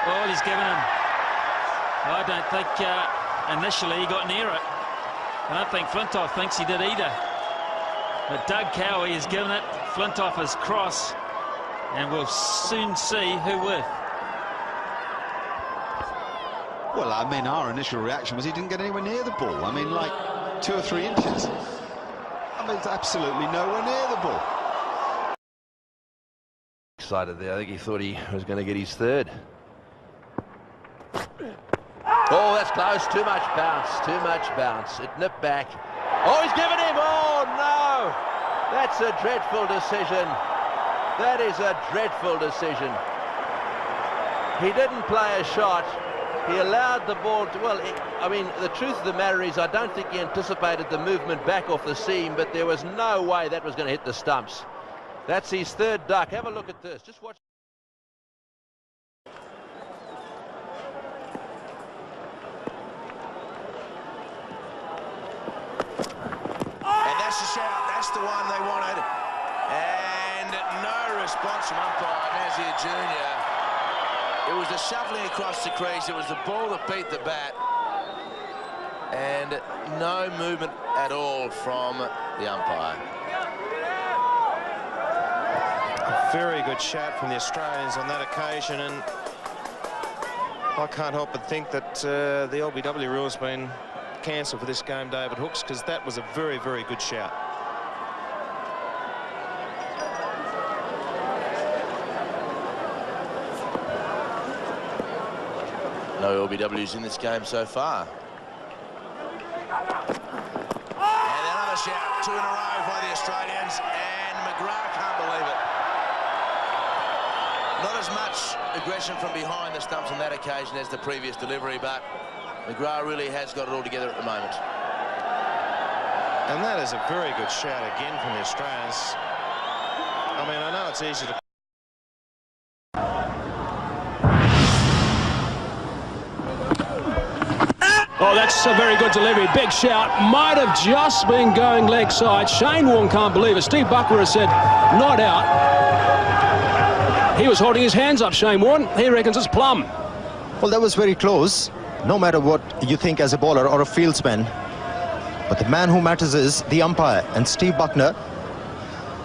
Well, he's given him. I don't think initially he got near it. I don't think Flintoff thinks he did either. But Doug Cowie has given it. Flintoff his cross. And we'll soon see who with. Well, I mean, our initial reaction was he didn't get anywhere near the ball. I mean, like 2 or 3 inches. I mean, it's absolutely nowhere near the ball. Excited there. I think he thought he was going to get his third. Oh, that's close. Too much bounce. Too much bounce. It nipped back. Oh, he's given him. Oh, no. That's a dreadful decision. That is a dreadful decision. He didn't play a shot. He allowed the ball to... Well, I mean, the truth of the matter is I don't think he anticipated the movement back off the seam, but there was no way that was going to hit the stumps. That's his third duck. Have a look at this. Just watch. And that's the shout. That's the one they wanted. And no response from umpire Nazir Jr. It was the shuffling across the crease. It was the ball that beat the bat. And no movement at all from the umpire. A very good shout from the Australians on that occasion, and I can't help but think that the LBW rule's been cancelled for this game, David Hooks, because that was a very, very good shout. No LBWs in this game so far. And another shout, 2 in a row by the Australians, and McGrath can't believe it. Not as much aggression from behind the stumps on that occasion as the previous delivery, but McGrath really has got it all together at the moment. And that is a very good shout again from the Australians. I mean, I know it's easy to... Oh, that's a very good delivery. Big shout. Might have just been going leg side. Shane Warne can't believe it. Steve Buckler has said not out. He was holding his hands up, Shane Warne. He reckons it's plumb. Well, that was very close, no matter what you think as a bowler or a fieldsman. But the man who matters is the umpire, and Steve Buckner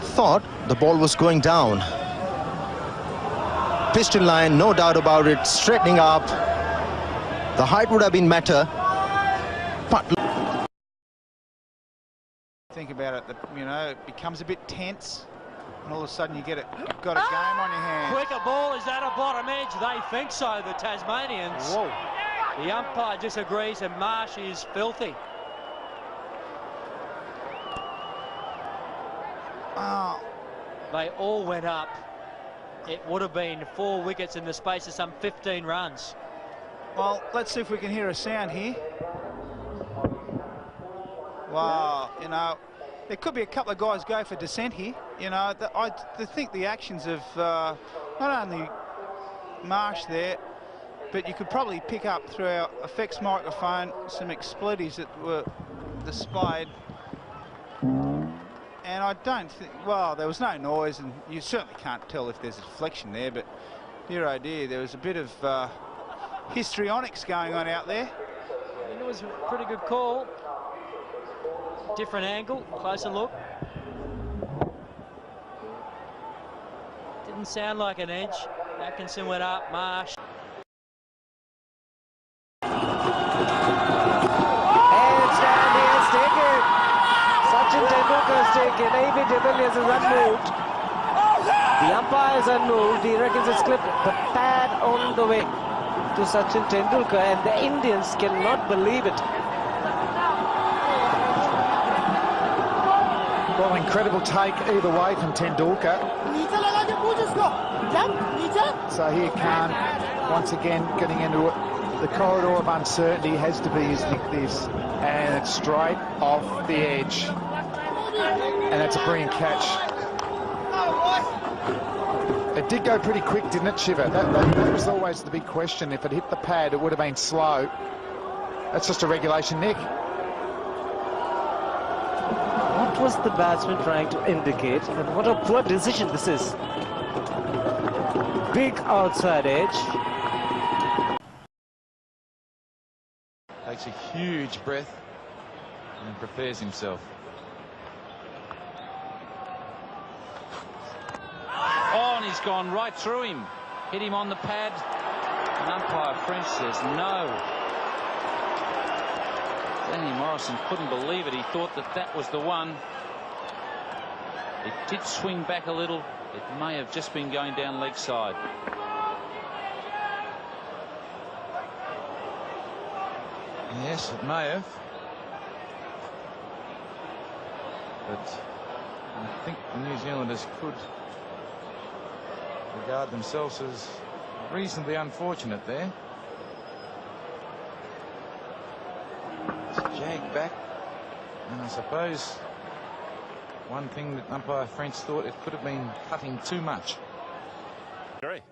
thought the ball was going down. Piston line, no doubt about it, straightening up. The height would have been matter, but... Think about it, you know, it becomes a bit tense, and all of a sudden you've got a game on your hands. Quicker ball, is that a bottom edge? They think so, the Tasmanians. Whoa. The umpire disagrees, and Marsh is filthy. Oh. They all went up. It would have been 4 wickets in the space of some 15 runs. Well, let's see if we can hear a sound here. Wow, you know, there could be a couple of guys go for dissent here. You know, I think the actions of not only Marsh there, but you could probably pick up through our effects microphone some expletives that were displayed. And I don't think, well, there was no noise, and you certainly can't tell if there's a deflection there, but dear oh dear, there was a bit of histrionics going on out there. It was a pretty good call. Different angle, closer look. Didn't sound like an edge. Atkinson went up, Marsh. And stand he has taken. Sachin Tendulkar has taken. A.B. de Villiers is unmoved. The umpire is unmoved. He reckons it's clipped. The pad on the way to Sachin Tendulkar, and the Indians cannot believe it. Well, incredible take either way from Tendulkar. So here Khan, once again, getting into it. The corridor of uncertainty has to be his nick this, and it's straight off the edge. And it's a brilliant catch. It did go pretty quick, didn't it, Shiva? That was always the big question. If it hit the pad, it would have been slow. That's just a regulation nick. What was the batsman trying to indicate? And what a poor decision this is. Big outside edge. takes a huge breath and prepares himself. Oh, and he's gone right through him. Hit him on the pad. And umpire French says no. Danny Morrison couldn't believe it. He thought that that was the one. It did swing back a little. It may have just been going down leg side. Yes, it may have. But I think the New Zealanders could regard themselves as reasonably unfortunate there. It's jagged back, and I suppose one thing that umpire French thought it could have been cutting too much. Great.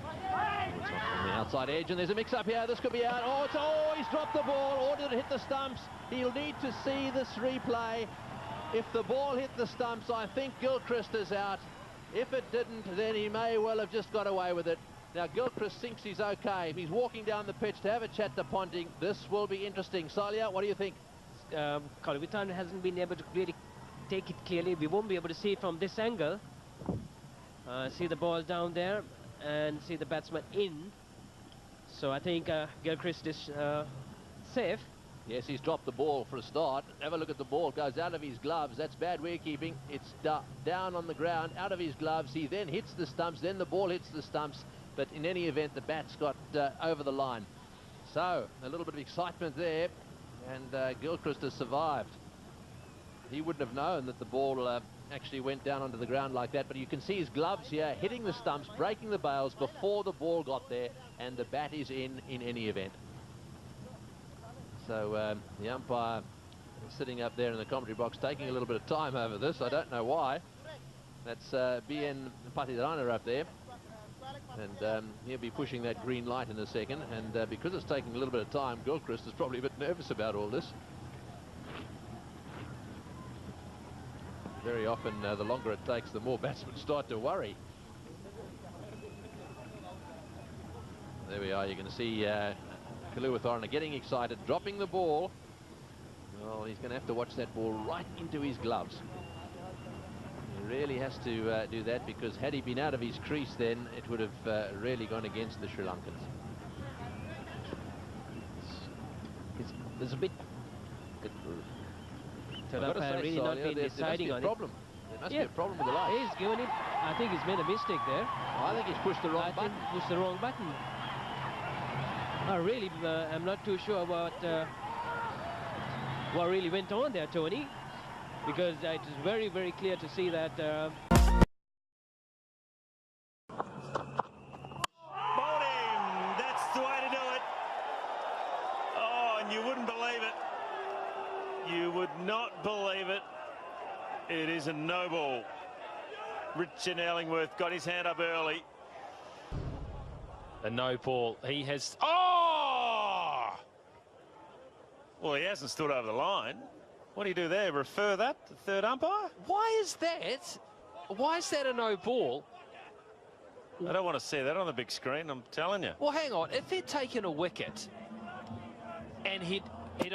On the outside edge, and there's a mix-up here. This could be out. Oh, he's dropped the ball. Or did it hit the stumps? He'll need to see this replay. If the ball hit the stumps, I think Gilchrist is out. If it didn't, then he may well have just got away with it. Now, Gilchrist thinks he's okay. If he's walking down the pitch to have a chat to Ponting, this will be interesting. Salia, what do you think? Kalavitan hasn't been able to really take it clearly. We won't be able to see it from this angle. See the ball down there and see the batsman in. So I think Gilchrist is safe. Yes, he's dropped the ball for a start. Have a look at the ball. It goes out of his gloves. That's bad wicketkeeping. It's down on the ground, out of his gloves. He then hits the stumps. Then the ball hits the stumps. But in any event, the bat's got over the line. So, a little bit of excitement there. And Gilchrist has survived. He wouldn't have known that the ball actually went down onto the ground like that. But you can see his gloves here hitting the stumps, breaking the bails before the ball got there. And the bat is in any event. So the umpire sitting up there in the commentary box taking a little bit of time over this. I don't know why. That's BN Patidarana up there. And he'll be pushing that green light in a second. And because it's taking a little bit of time, Gilchrist is probably a bit nervous about all this. Very often, the longer it takes, the more batsmen start to worry. There we are. You can see Kaluwitharana getting excited, dropping the ball. Well, he's going to have to watch that ball right into his gloves. He really has to do that, because had he been out of his crease, then it would have really gone against the Sri Lankans. There's a bit... So that really not been deciding on it. There must be a problem with the light. He's given him. I think he's made a mistake there. I think he's pushed the wrong button. Pushed the wrong button. I really am not too sure about what really went on there, Tony, because it is very, very clear to see that. Bowling, that's the way to do it. Oh, and you wouldn't believe it. You would not believe it. It is a no ball. Richard Ellingworth got his hand up early. A no ball. He has... Oh! Well, he hasn't stood over the line. What do you do there? Refer that to third umpire? Why is that? Why is that a no ball? I don't want to see that on the big screen, I'm telling you. Well, hang on. If they're taking a wicket and he'd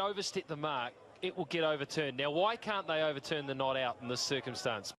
overstepped the mark, it will get overturned. Now, why can't they overturn the not out in this circumstance?